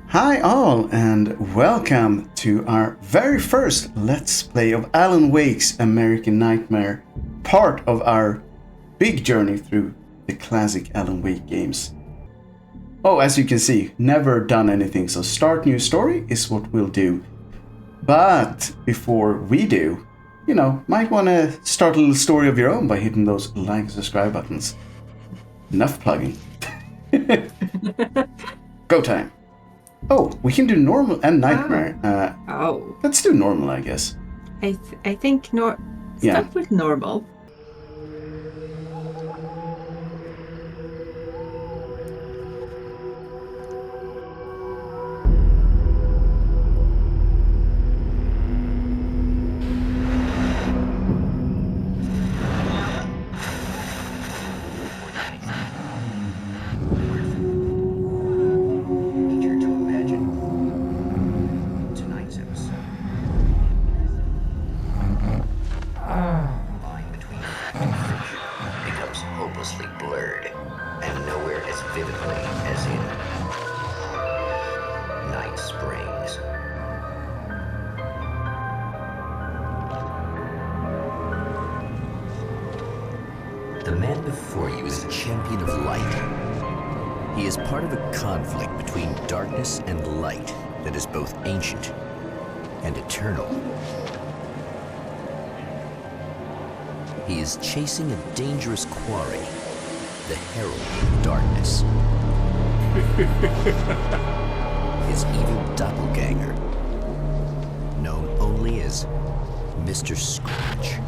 Hi all, and welcome to our very first Let's Play of Alan Wake's American Nightmare, part of our big journey through the classic Alan Wake games. Oh, as you can see, never done anything, so start new story is what we'll do. But before we do, might want to start a little story of your own by hitting those like and subscribe buttons. Enough plugging. Go time. Oh, we can do normal and nightmare. Let's do normal, I guess. I think start with normal. The man before you is a champion of light. He is part of a conflict between darkness and light that is both ancient and eternal. He is chasing a dangerous quarry, the herald of darkness. His evil doppelganger, known only as Mr. Scratch.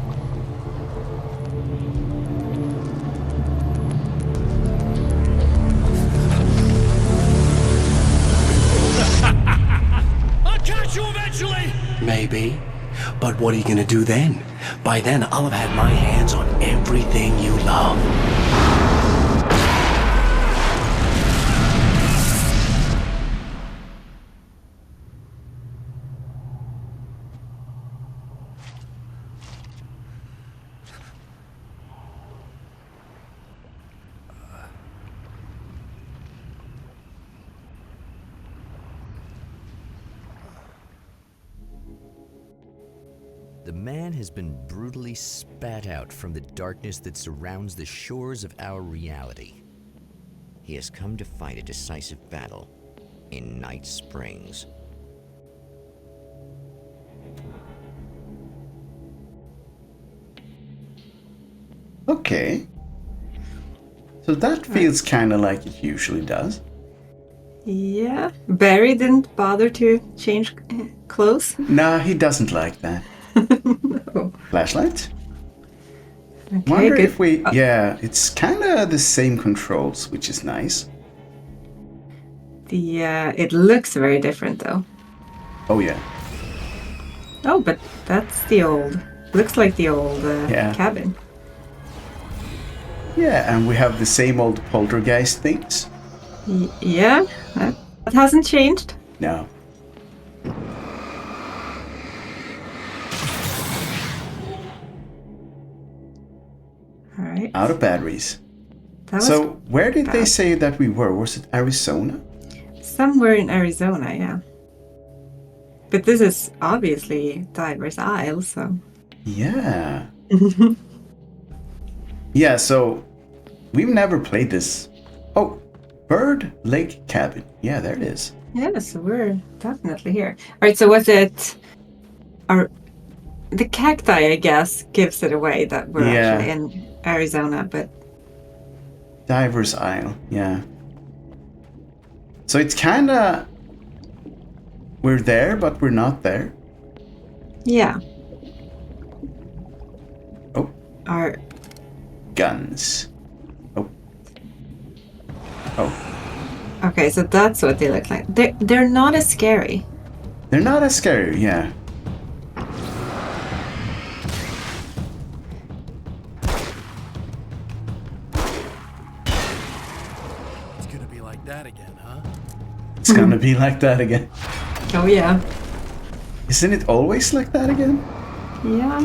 Maybe. But what are you gonna do then? By then, I'll have had my hands on everything you love. The man has been brutally spat out from the darkness that surrounds the shores of our reality. He has come to fight a decisive battle in Night Springs. Okay. So that feels kind of like it usually does. Yeah. Barry didn't bother to change clothes. Nah, he doesn't like that. No. Flashlight? Okay, Wonder good. if we... Yeah, it's kind of the same controls, which is nice. It looks very different though. Oh, yeah. Oh, but that's the old. Looks like the old cabin. Yeah, and we have the same old poltergeist things. Yeah, that hasn't changed. No. All right. Out of batteries. That So, was where did they bad. say that we were? Was it Arizona? Somewhere in Arizona, yeah. But this is obviously Diver's Isle, so. Yeah. Yeah, so we've never played this. Oh, Bird Lake Cabin. Yeah, there it is. Yeah, so we're definitely here. All right, so was it the cacti, I guess, gives it away that we're actually in Arizona, but Diver's Isle, yeah. So it's kind of... We're there, but we're not there. yeah. Oh, Our guns. Oh. Oh. okay, so that's what they look like. They're not as scary. They're not as scary, yeah. It's gonna be like that again, huh? It's gonna be like that again. Oh yeah. Isn't it always like that again? Yeah.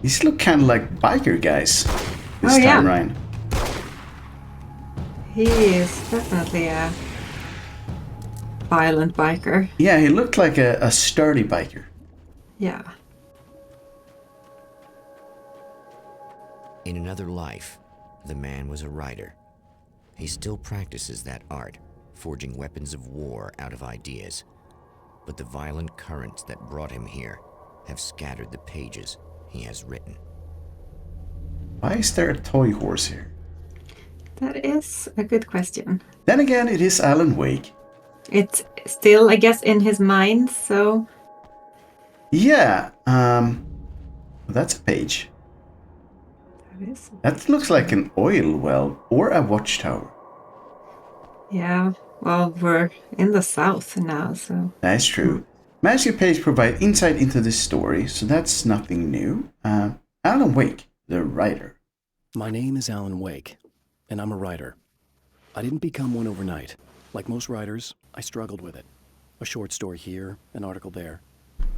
These look kind of like biker guys this Oh, yeah. time, Ryan. He is definitely a violent biker. Yeah, he looked like a sturdy biker. Yeah. In another life, the man was a writer. He still practices that art, forging weapons of war out of ideas. But the violent currents that brought him here have scattered the pages he has written. Why is there a toy horse here? That is a good question. Then again, it is Alan Wake. It's still, I guess, in his mind, so... Yeah, that's a page. That is... That looks like an oil well or a watchtower. Yeah, well, we're in the south now, so... That's true. Manuscript page provide insight into this story, so that's nothing new. Alan Wake, the writer. My name is Alan Wake, and I'm a writer. I didn't become one overnight. Like most writers, I struggled with it. A short story here, an article there.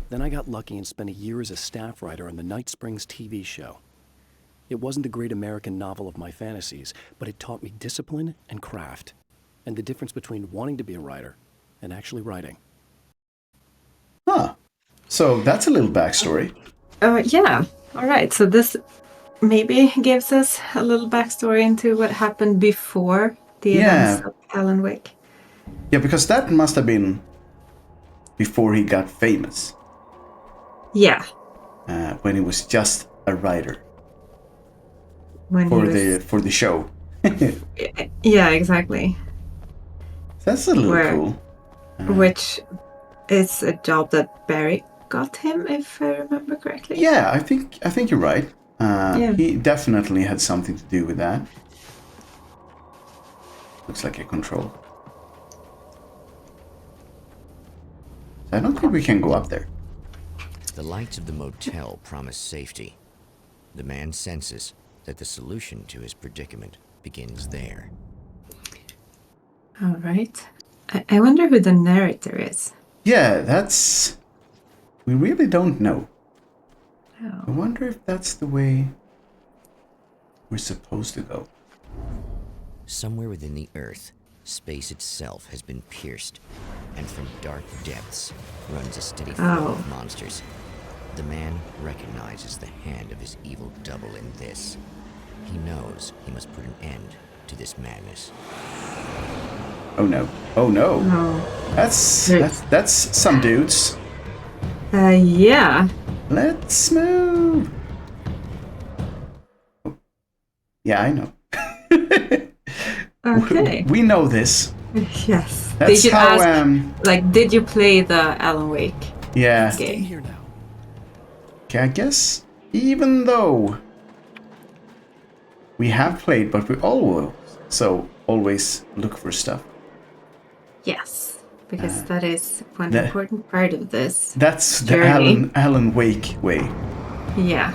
Then I got lucky and spent a year as a staff writer on the Night Springs TV show. It wasn't the great American novel of my fantasies, but it taught me discipline and craft, and the difference between wanting to be a writer and actually writing. Huh. So that's a little backstory. Yeah. All right, so this maybe gives us a little backstory into what happened before the events of Alan Wake. Yeah, because that must have been before he got famous. Yeah. When he was just a writer When for the show. Yeah, exactly. That's a little cool. Which is a job that Barry got him, if I remember correctly. Yeah, I think you're right. Yeah. He definitely had something to do with that. Looks like a control. I don't think we can go up there. The lights of the motel promise safety. The man senses that the solution to his predicament begins there. All right. I wonder who the narrator is. Yeah, that's... We really don't know. Oh. I wonder if that's the way we're supposed to go. Somewhere within the earth, space itself has been pierced, and from dark depths runs a steady flow of monsters. The man recognizes the hand of his evil double in this. He knows he must put an end to this madness. Oh no. Oh no. Oh. That's some dudes. Yeah. Let's move. Yeah, I know. Okay. We know this. Yes. That's did you how, ask, did you play the Alan Wake yeah. game? Here now. Okay, I guess even though we have played, but we always look for stuff. Yes, because that is one important part of this. That's journey. the Alan Wake way. Yeah.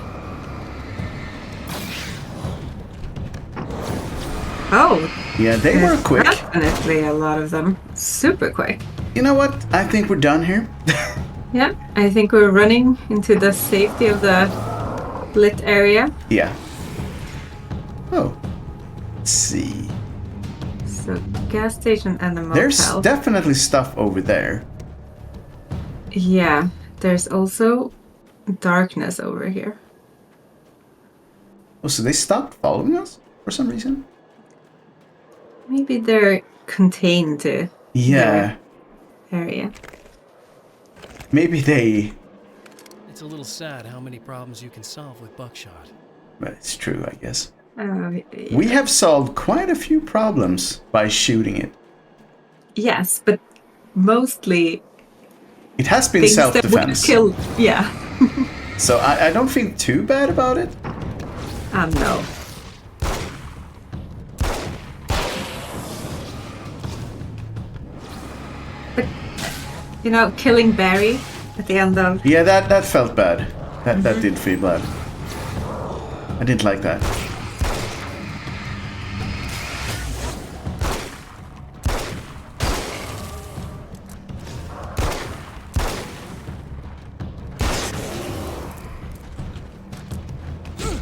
Oh. Yeah, they were quick. Definitely a lot of them. Super quick. You know what? I think we're done here. Yeah, I think we're running into the safety of the lit area. Yeah. Oh. Let's see. So, gas station and a motel. There's definitely stuff over there. Yeah, there's also darkness over here. Oh, so they stopped following us for some reason? Maybe they're contained to Yeah. the area. Maybe they... It's a little sad how many problems you can solve with buckshot. But it's true, I guess. Yeah. We have solved quite a few problems by shooting it. Yes, but mostly It has been things that would self-defense. kill. Yeah. So I don't feel too bad about it. No. But, you know, killing Barry at the end of... Yeah, that felt bad. That did feel bad. I didn't like that.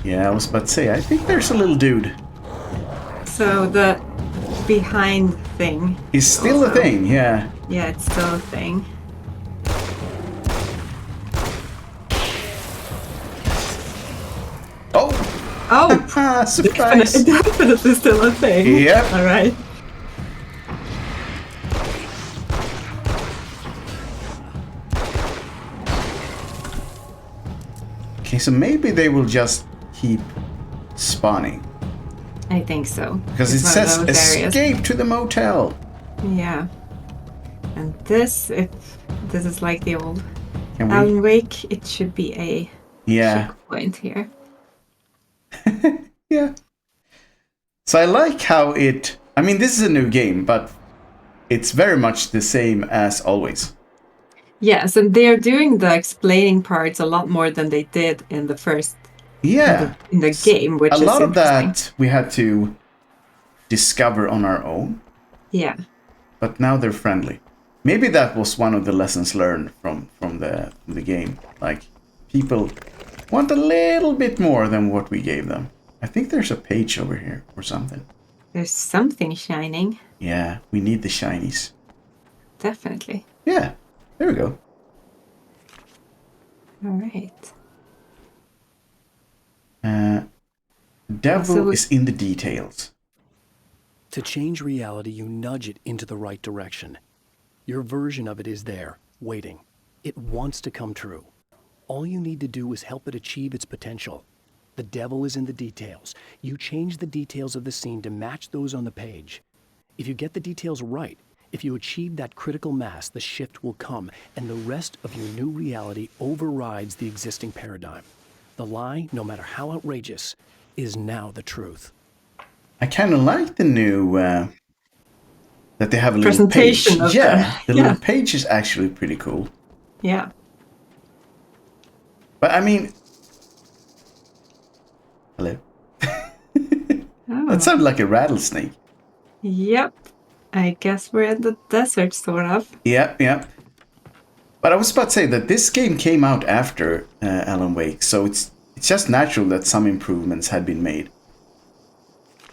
Yeah, I was about to say, I think there's a little dude. So the behind thing. Is still a also. thing, yeah. Yeah, it's still a thing. Oh! Oh! Surprise! Definitely still a thing. Yep. Alright. Okay, so maybe they will just keep spawning. I think so. Because it It's one of says those areas. escape to the motel. Yeah. And this is like the old Can we? alanwake. It should be a Yeah. checkpoint here. Yeah. So I like how it... I mean, this is a new game, but it's very much the same as always. Yes, and they're doing the explaining parts a lot more than they did in the first Yeah. in the game, which A is lot of interesting. that we had to discover on our own, Yeah. but now they're friendly. Maybe that was one of the lessons learned from the game. Like, people want a little bit more than what we gave them. I think there's a page over here or something. There's something shining. Yeah, we need the shinies. Definitely. Yeah, there we go. All right. Devil So- is in the details. To change reality, you nudge it into the right direction. Your version of it is there, waiting. It wants to come true. All you need to do is help it achieve its potential. The devil is in the details. You change the details of the scene to match those on the page. If you get the details right, if you achieve that critical mass, the shift will come, and the rest of your new reality overrides the existing paradigm. The lie, no matter how outrageous, is now the truth. I kind of like the new that they have a little Presentation page. of Yeah, the yeah. little page is actually pretty cool. Yeah. But I mean, hello. Oh. That sounded like a rattlesnake. Yep. I guess we're in the desert, sort of. Yep, yep. But I was about to say that this game came out after Alan Wake, so it's just natural that some improvements had been made.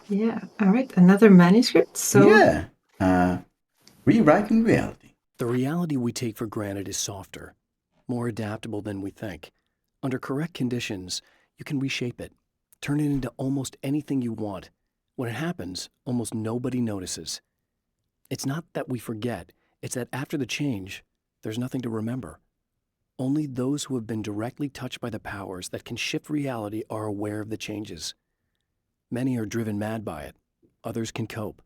Yeah. All right. Another manuscript. So Yeah. Rewriting reality. The reality we take for granted is softer, more adaptable than we think. Under correct conditions, you can reshape it, turn it into almost anything you want. When it happens, almost nobody notices. It's not that we forget, it's that after the change, there's nothing to remember. Only those who have been directly touched by the powers that can shift reality are aware of the changes. Many are driven mad by it. Others can cope.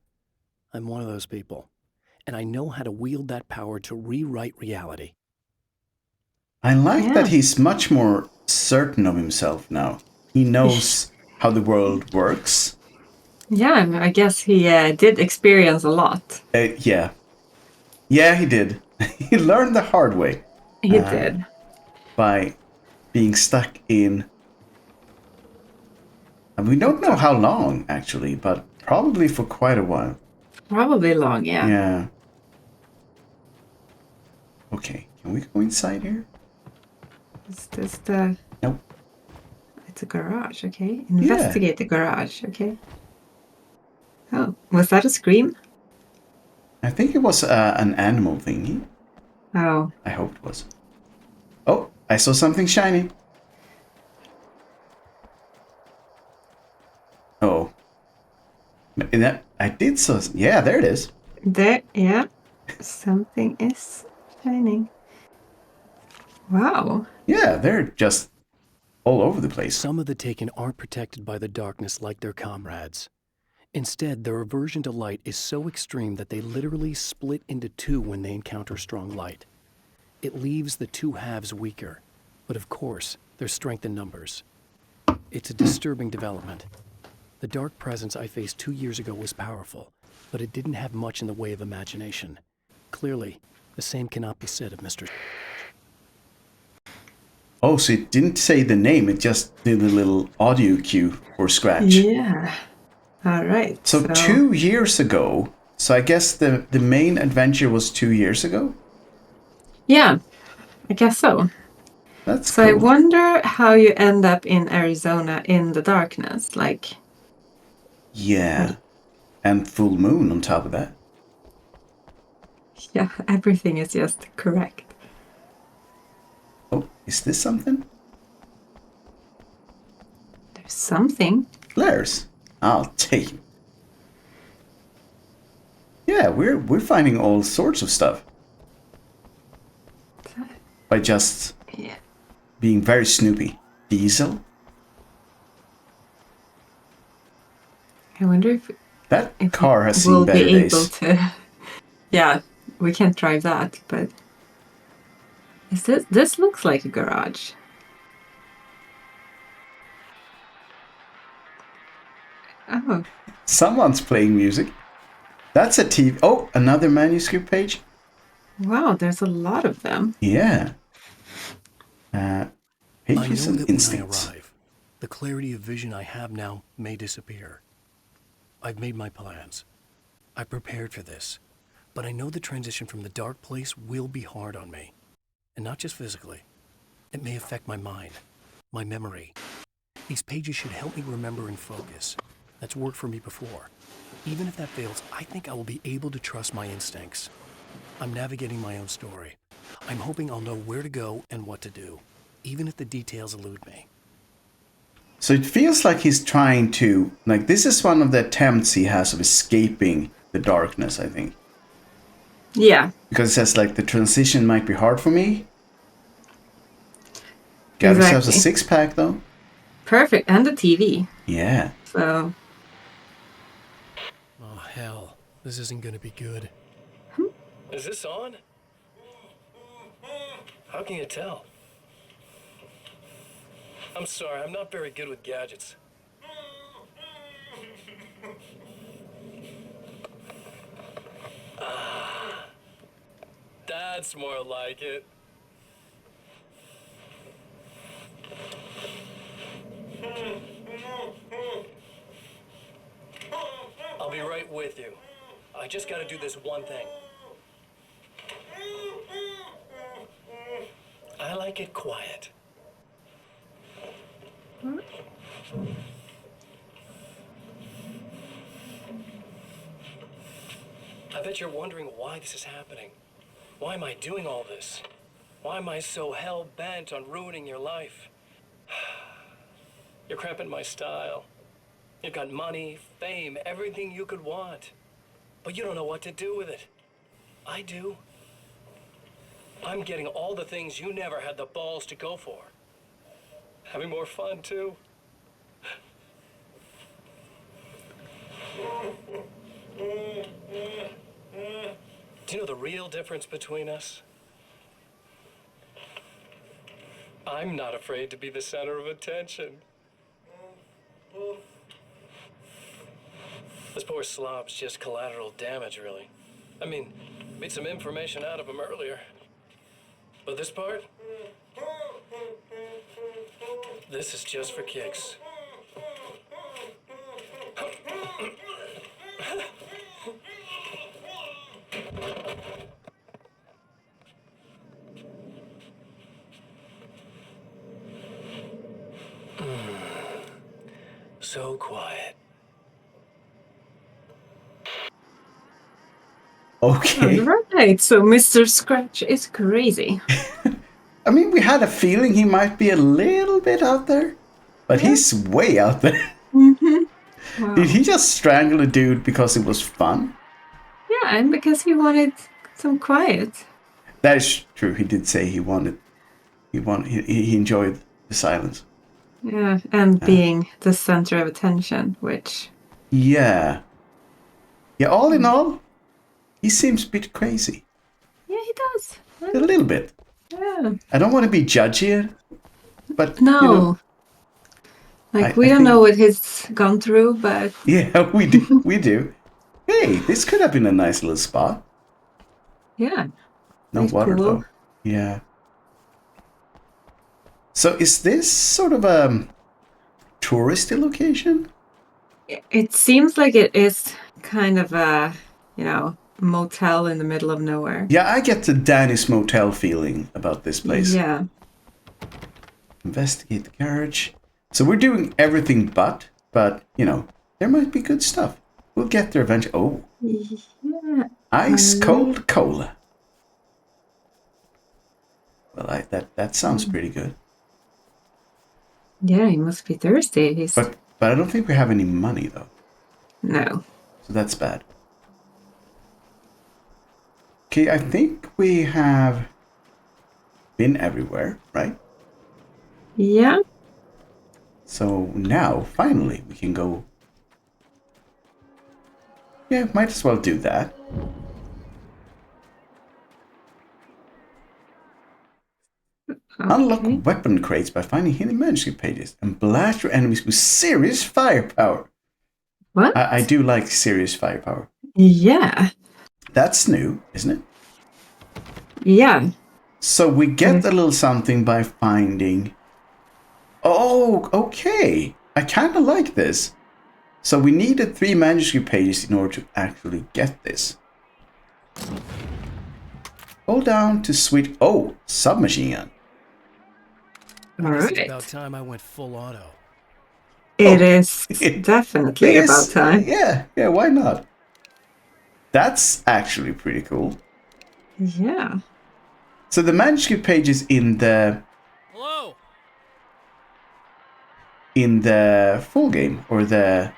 I'm one of those people. And I know how to wield that power to rewrite reality. I like Yeah. that he's much more certain of himself now. He knows how the world works. yeah, I guess he did experience a lot. Yeah. Yeah, he did. He learned the hard way He did. by being stuck in... And we don't know how long, actually, but probably for quite a while. Probably long, yeah. Yeah. Okay, can we go inside here? Is this the... Nope. It's a garage, okay. Investigate the garage, okay. Oh, was that a scream? I think it was an animal thingy. Oh, I hope it was. Oh, I saw something shiny. Oh. That, I did so... Yeah, there it is. there, yeah. Something is shining. Wow. Yeah, they're just all over the place. Some of the taken aren't protected by the darkness like their comrades. Instead, their aversion to light is so extreme that they literally split into two when they encounter strong light. It leaves the two halves weaker, but of course, there's strength in numbers. It's a disturbing development. The dark presence I faced 2 years ago was powerful, but it didn't have much in the way of imagination. Clearly, the same cannot be said of Mr. Oh, so it didn't say the name, it just did a little audio cue or scratch. Yeah. All right. So 2 years ago, so I guess the main adventure was 2 years ago? Yeah, I guess so. That's So cool. I wonder how you end up in Arizona in the darkness. Like, Yeah. And full moon on top of that. Yeah, everything is just correct. Oh, is this something? There's something. Flares. I'll take it. Yeah, we're finding all sorts of stuff. By just being very snoopy. Diesel? I wonder if car has seen we'll better be days. able to. Yeah, we can't drive that, but is this looks like a garage. Oh. Someone's playing music. That's a TV. Oh, another manuscript page. Wow, there's a lot of them. Yeah. I Pages know and that instincts. when I arrive, the clarity of vision I have now may disappear. I've made my plans. I prepared for this. But I know the transition from the dark place will be hard on me. And not just physically. It may affect my mind, my memory. These pages should help me remember and focus. That's worked for me before. Even if that fails, I think I will be able to trust my instincts. I'm navigating my own story. I'm hoping I'll know where to go and what to do, even if the details elude me. So it feels like he's trying to, like, this is one of the attempts he has of escaping the darkness, I think. Yeah. Because it says, like, the transition might be hard for me. Got ourselves a six-pack, though. Perfect. And a TV. Yeah. So. Oh, hell. This isn't gonna be good. Is this on? How can you tell? I'm sorry, I'm not very good with gadgets. That's more like it. I'll be right with you. I just gotta do this one thing. I like it quiet. I bet you're wondering why this is happening. Why am I doing all this? Why am I so hell-bent on ruining your life? You're cramping my style. You've got money, fame, everything you could want. But you don't know what to do with it. I do. I'm getting all the things you never had the balls to go for. Having more fun, too. Do you know the real difference between us? I'm not afraid to be the center of attention. This poor slob's just collateral damage, really. I mean, beat some information out of him earlier. But this part? This is just for kicks. So quiet. Okay. Right. So Mr. Scratch is crazy. I mean, we had a feeling he might be a little bit out there. But he's way out there. Wow. Did he just strangle a dude because it was fun? Yeah, and because he wanted some quiet. That is true. He did say he enjoyed the silence. Yeah, and being the center of attention, which... Yeah. Yeah, all in all, he seems a bit crazy. Yeah, he does. A little bit. Yeah. I don't want to be judgy, but No. you know, we don't know what he's gone through, but... Yeah, we do. We do. Hey, this could have been a nice little spot. Yeah. No Nice water, pool. though. Yeah. So is this sort of a touristy location? It seems like it is kind of a, motel in the middle of nowhere. Yeah, I get the Danny's Motel feeling about this place. Yeah. Investigate the garage. So we're doing everything but, there might be good stuff. We'll get there eventually. Oh, Yeah. ice cold cola. Well, that sounds pretty good. Yeah, he must be thirsty. But I don't think we have any money though. No. So that's bad. Okay, I think we have been everywhere, right? Yeah. So now, finally, we can go. Yeah, might as well do that. Unlock Okay. weapon crates by finding hidden manuscript pages and blast your enemies with serious firepower. What? I do like serious firepower. Yeah. That's new, isn't it? Yeah. So we get a little something by finding... Oh, okay. I kind of like this. So we needed 3 manuscript pages in order to actually get this. Hold down to switch... Oh, submachine gun. All It's right. about time I went full auto. It is definitely It is- about time. Yeah, why not? That's actually pretty cool. Yeah. So the manuscript pages in the full game, or the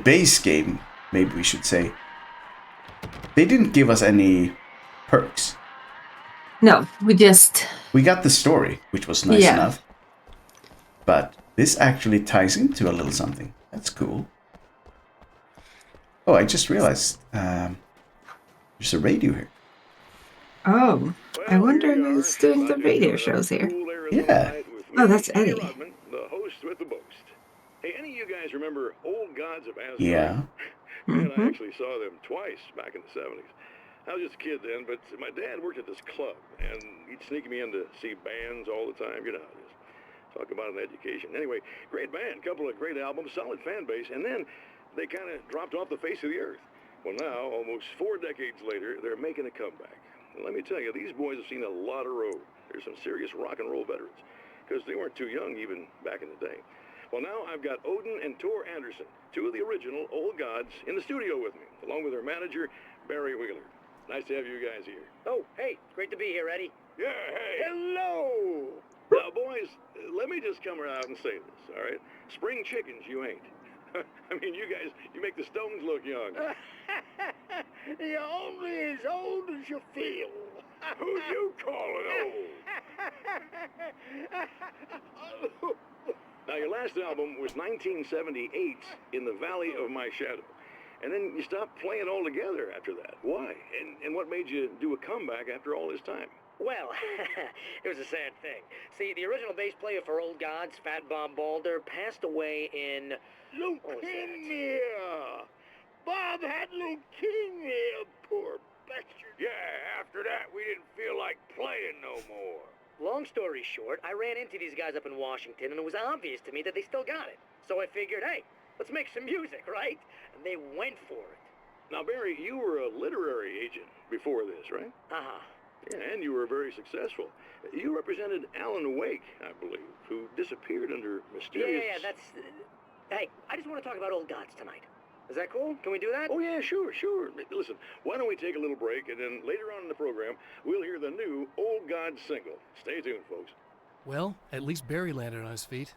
base game, maybe we should say, they didn't give us any perks. No, We got the story, which was nice enough. But this actually ties into a little something. That's cool. Oh, I just realized there's a radio here. Oh, I wonder who's doing the radio shows here. Yeah. Oh, that's Eddie. The host with the boast. Hey, any of you guys remember Old Gods of Asgard? Yeah. Man, I actually saw them twice back in the 70s. I was just a kid then, but my dad worked at this club, and he'd sneak me in to see bands all the time. You know, just talk about an education. Anyway, great band, couple of great albums, solid fan base, and then they kind of dropped off the face of the earth. Well, now, almost 4 decades later, they're making a comeback. And let me tell you, these boys have seen a lot of road. There's some serious rock and roll veterans, because they weren't too young even back in the day. Well, now I've got Odin and Tor Anderson, 2 of the original Old Gods, in the studio with me, along with their manager, Barry Wheeler. Nice to have you guys here. Oh, hey, it's great to be here, Eddie. Yeah, hey. Hello. Now, boys, let me just come out and say this, all right? Spring chickens, you ain't. I mean, you guys, you make the Stones look young. You're only as old as you feel. Who you calling old? Now, your last album was 1978, In the Valley of My Shadow. And then you stopped playing altogether after that. Why? And what made you do a comeback after all this time? Well, it was a sad thing. See, the original bass player for Old Gods, Fat Bob Balder, passed away in... Leukemia! Bob had leukemia, poor bastard. Yeah, after that, we didn't feel like playing no more. Long story short, I ran into these guys up in Washington, and it was obvious to me that they still got it. So I figured, hey, let's make some music, right? And they went for it. Now, Barry, you were a literary agent before this, right? Uh-huh. Yeah, and you were very successful. You represented Alan Wake, I believe, who disappeared under mysterious... Yeah, that's... Hey, I just want to talk about Old Gods tonight. Is that cool? Can we do that? Oh, yeah, sure. Listen, why don't we take a little break, and then later on in the program, we'll hear the new Old Gods single. Stay tuned, folks. Well, at least Barry landed on his feet.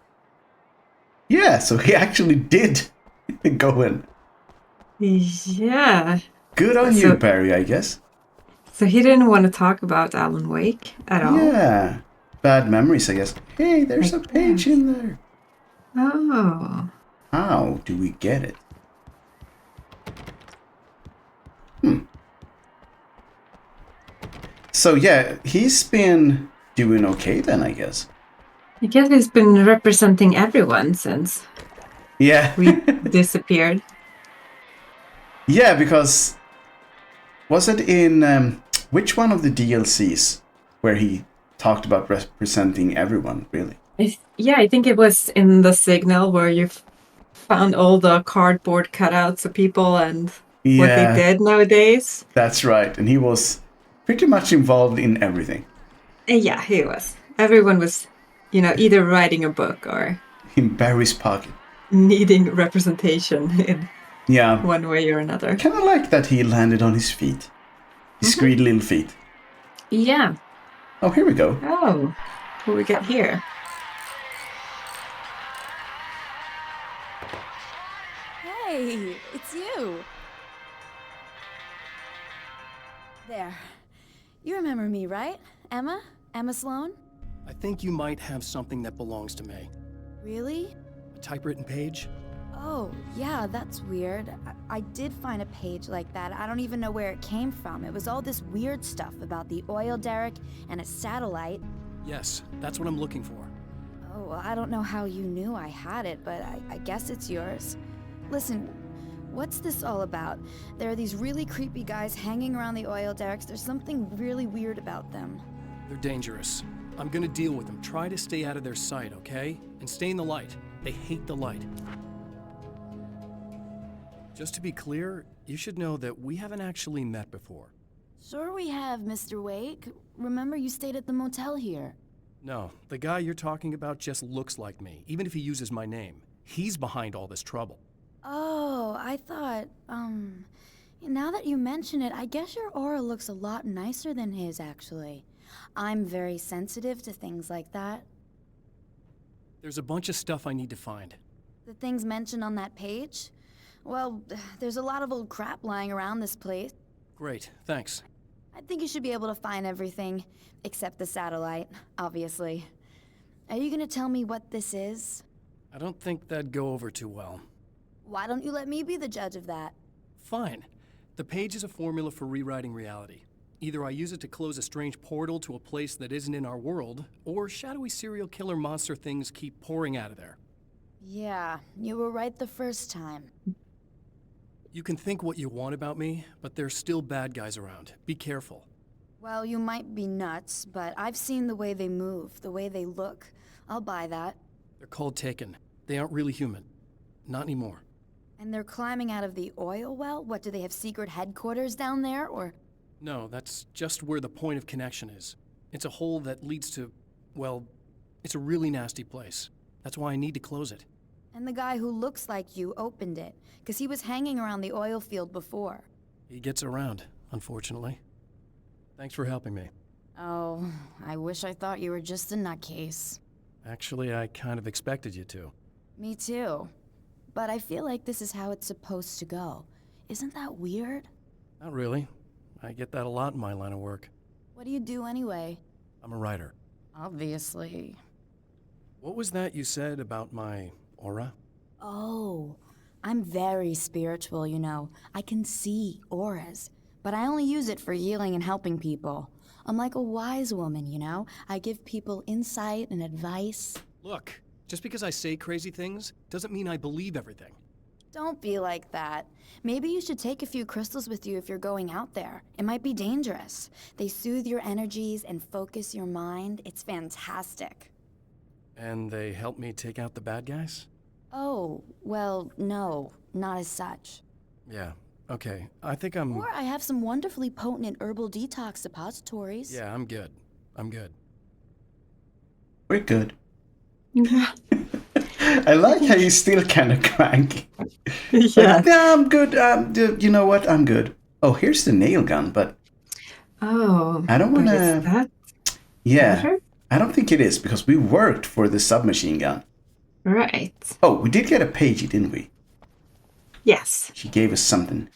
Yeah, so he actually did go in. Yeah. Good on you, Barry, I guess. So he didn't want to talk about Alan Wake at all? Yeah. Bad memories, I guess. Hey, there's a page in there. Oh. How do we get it? So yeah, he's been doing okay then, I guess. I guess he's been representing everyone since Yeah. we disappeared. Yeah, because was it in which one of the DLCs where he talked about representing everyone, really? I think it was in the Signal where you found all the cardboard cutouts of people and what they did nowadays. That's right, and he was pretty much involved in everything. Yeah, he was. Everyone was, either writing a book or In Barry's pocket. needing representation in Yeah. one way or another. Kind of like that he landed on his feet. His greedy little feet. Yeah. Oh, here we go. Oh, what we got here? Hey, it's you. There. You remember me, right? Emma? Emma Sloan? I think you might have something that belongs to me. Really? A typewritten page? Oh, yeah, that's weird. I did find a page like that. I don't even know where it came from. It was all this weird stuff about the oil derrick and a satellite. Yes, that's what I'm looking for. Oh, well, I don't know how you knew I had it, but I guess it's yours. Listen, what's this all about? There are these really creepy guys hanging around the oil derricks. There's something really weird about them. They're dangerous. I'm gonna deal with them. Try to stay out of their sight, okay? And stay in the light. They hate the light. Just to be clear, you should know that we haven't actually met before. Sure we have, Mr. Wake. Remember you stayed at the motel here. No, the guy you're talking about just looks like me, even if he uses my name. He's behind all this trouble. Oh, I thought, now that you mention it, I guess your aura looks a lot nicer than his, actually. I'm very sensitive to things like that. There's a bunch of stuff I need to find. The things mentioned on that page? Well, there's a lot of old crap lying around this place. Great, thanks. I think you should be able to find everything, except the satellite, obviously. Are you gonna tell me what this is? I don't think that'd go over too well. Why don't you let me be the judge of that? Fine. The page is a formula for rewriting reality. Either I use it to close a strange portal to a place that isn't in our world, or shadowy serial killer monster things keep pouring out of there. Yeah, you were right the first time. You can think what you want about me, but there's still bad guys around. Be careful. Well, you might be nuts, but I've seen the way they move, the way they look. I'll buy that. They're called Taken. They aren't really human. Not anymore. And they're climbing out of the oil well? What, do they have secret headquarters down there, or...? No, that's just where the point of connection is. It's a hole that leads to, well, it's a really nasty place. That's why I need to close it. And the guy who looks like you opened it, because he was hanging around the oil field before. He gets around, unfortunately. Thanks for helping me. Oh, I wish I thought you were just a nutcase. Actually, I kind of expected you to. Me too. But I feel like this is how it's supposed to go. Isn't that weird? Not really. I get that a lot in my line of work. What do you do anyway? I'm a writer. Obviously. What was that you said about my aura? Oh, I'm very spiritual, you know. I can see auras, but I only use it for healing and helping people. I'm like a wise woman, you know? I give people insight and advice. Look, just because I say crazy things doesn't mean I believe everything. Don't be like that. Maybe you should take a few crystals with you if you're going out there. It might be dangerous. They soothe your energies and focus your mind. It's fantastic. And they help me take out the bad guys? Oh, well, no, not as such. Yeah, okay. I think I'm... Or I have some wonderfully potent herbal detox suppositories. Yeah, I'm good. I'm good. We're good. Yeah. I like how he's still kind of cranky. Yeah. Like, nah, I'm good. You know what? I'm good. Oh, here's the nail gun, but Oh. I don't want but is to. that Yeah, better? I don't think it is because we worked for the submachine gun. Right. Oh, we did get a page, didn't we? Yes. She gave us something.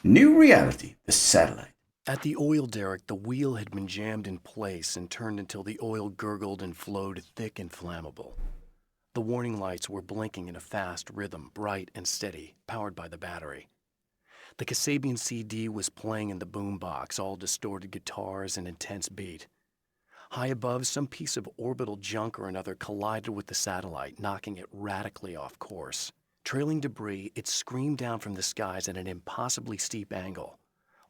New reality, the satellite. At the oil derrick, the wheel had been jammed in place and turned until the oil gurgled and flowed thick and flammable. The warning lights were blinking in a fast rhythm, bright and steady, powered by the battery. The Kasabian CD was playing in the boombox, all distorted guitars and intense beat. High above, some piece of orbital junk or another collided with the satellite, knocking it radically off course. Trailing debris, it screamed down from the skies at an impossibly steep angle.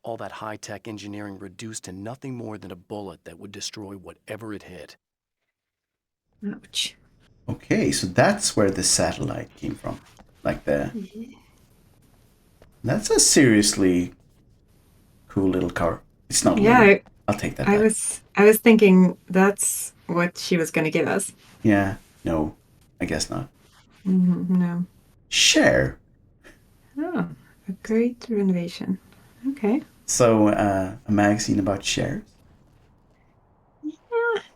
All that high-tech engineering reduced to nothing more than a bullet that would destroy whatever it hit. Ouch. Okay, so that's where the satellite came from. Like the... That's a seriously cool little car. It's not Yeah, little. I'll take that I back. was thinking that's what she was going to give us. Yeah, no, I guess not. No. Share. Oh, a great renovation. Okay. So, a magazine about shares. Yeah,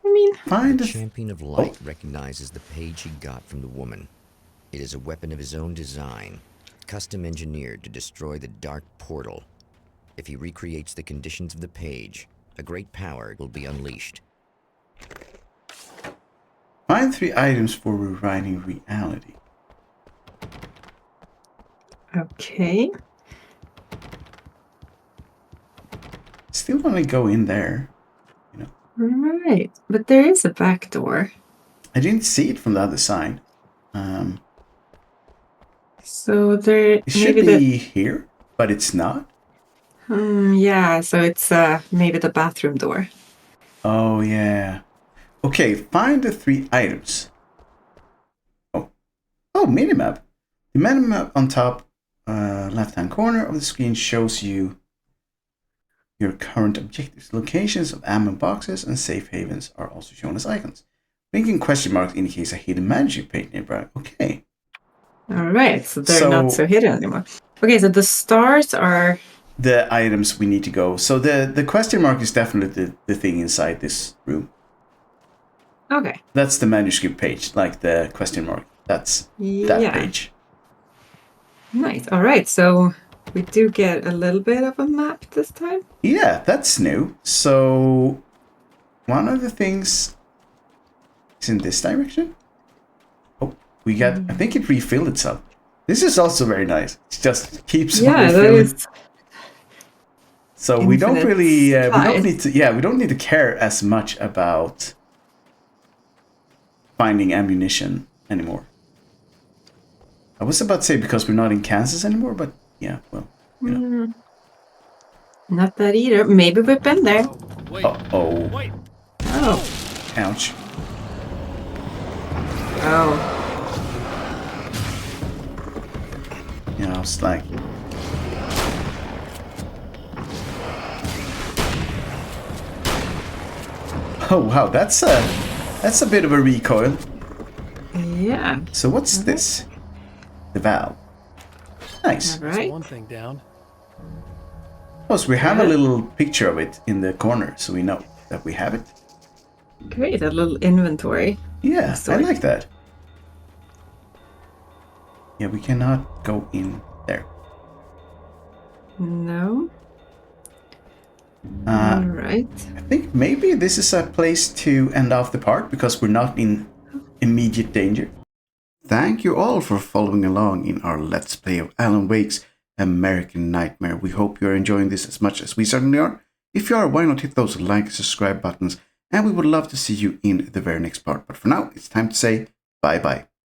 I mean, Find The a champion of light recognizes the page he got from the woman. It is a weapon of his own design, custom engineered to destroy the dark portal. If he recreates the conditions of the page, a great power will be unleashed. Find 3 items for rewriting reality. okay. Still want to go in there. Right. But there is a back door. I didn't see it from the other side. So there It should be here, but it's not. yeah, so it's maybe the bathroom door. Oh, yeah. Okay, find the 3 items. Oh, minimap. The minimap on top left-hand corner of the screen shows you your current objectives. Locations of ammo boxes and safe havens are also shown as icons. Blinking question marks indicates a hidden magic page nearby. Okay. All right, so they're not so hidden anymore. Okay, so the stars are the items we need to go. So the question mark is definitely the thing inside this room. Okay. That's the manuscript page, like the question mark. That's that page. Nice. All right, so we do get a little bit of a map this time. Yeah, that's new. So one of the things is in this direction. Oh, we got, I think it refilled itself. This is also very nice. It just keeps on refilling. So we don't really, we don't need to care as much about finding ammunition anymore. I was about to say because we're not in Kansas anymore, but yeah, well, you know. Not that either. Maybe we've been there. Uh-oh. Wait. Oh. Ouch. Oh. You know, it's like... Oh wow, that's a bit of a recoil. Yeah. So what's this? The valve. Nice. All right. One thing down. Oh, so we have a little picture of it in the corner, so we know that we have it. Great, a little inventory. Yeah, I like that. Yeah, we cannot go in there. No. All right. I think maybe this is a place to end off the part because we're not in immediate danger. Thank you all for following along in our Let's Play of Alan Wake's American Nightmare. We hope you're enjoying this as much as we certainly are. If you are, why not hit those like and subscribe buttons, and we would love to see you in the very next part. But for now, it's time to say bye-bye.